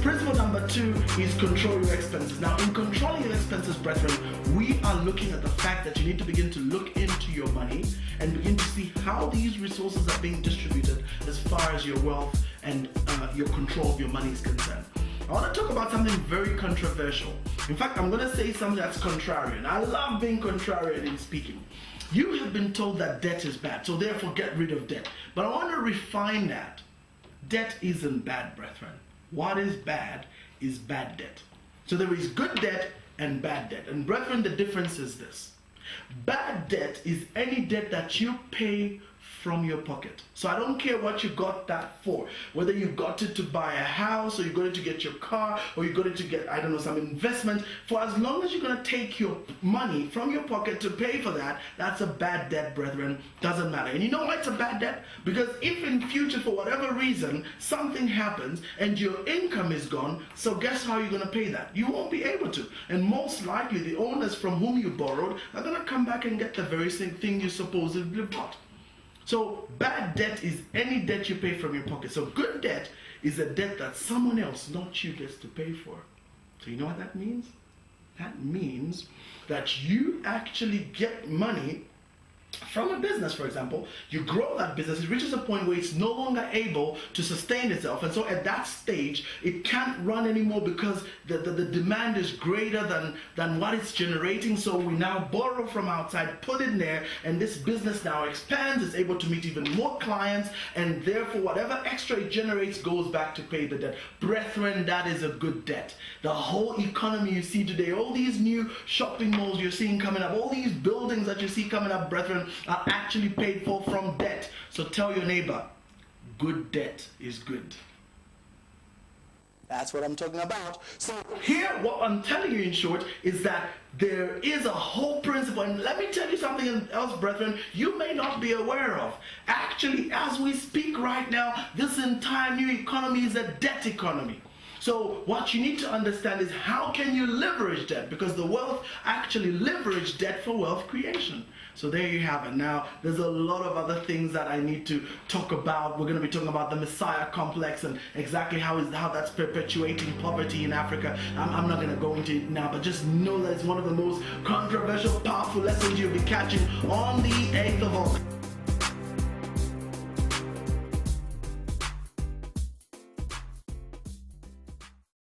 Principle number 2 is control your expenses. Now, in controlling your expenses, brethren, we are looking at the fact that you need to begin to look into your money and begin to see how these resources are being distributed as far as your wealth and your control of your money is concerned. I want to talk about something very controversial. In fact, I'm going to say something that's contrarian. I love being contrarian in speaking. You have been told that debt is bad, so therefore get rid of debt. But I want to refine that. Debt isn't bad, brethren. What is bad is bad debt. So there is good debt and bad debt. And brethren, the difference is this. Bad debt is any debt that you pay from your pocket. So I don't care what you got that for, whether you got it to buy a house, or you got it to get your car, or you got it to get, I don't know, some investment. For as long as you're going to take your money from your pocket to pay for that, that's a bad debt, brethren. Doesn't matter. And you know why it's a bad debt? Because if in future, for whatever reason, something happens and your income is gone, so guess how you're going to pay that? You won't be able to. And most likely, the owners from whom you borrowed are going to come back and get the very same thing you supposedly bought. So bad debt is any debt you pay from your pocket. So good debt is a debt that someone else, not you, gets to pay for. So you know what that means? That means that you actually get money from a business, for example. You grow that business, it reaches a point where it's no longer able to sustain itself, and so at that stage it can't run anymore because the demand is greater than what it's generating. So we now borrow from outside, put it there, and this business now expands, is able to meet even more clients, and therefore whatever extra it generates goes back to pay the debt. Brethren, that is a good debt. The whole economy you see today, all these new shopping malls you're seeing coming up, all these buildings that you see coming up, brethren, are actually paid for from debt. So tell your neighbor, good debt is good. That's what I'm talking about. So here, what I'm telling you in short is that there is a whole principle, and let me tell you something else, brethren, you may not be aware of. Actually, as we speak right now, this entire new economy is a debt economy. So what you need to understand is how can you leverage debt, because the wealth actually leverage debt for wealth creation. So there you have it. Now, there's a lot of other things that I need to talk about. We're going to be talking about the Messiah complex and exactly how that's perpetuating poverty in Africa. I'm not going to go into it now, but just know that it's one of the most controversial, powerful lessons you'll be catching on the 8th of August.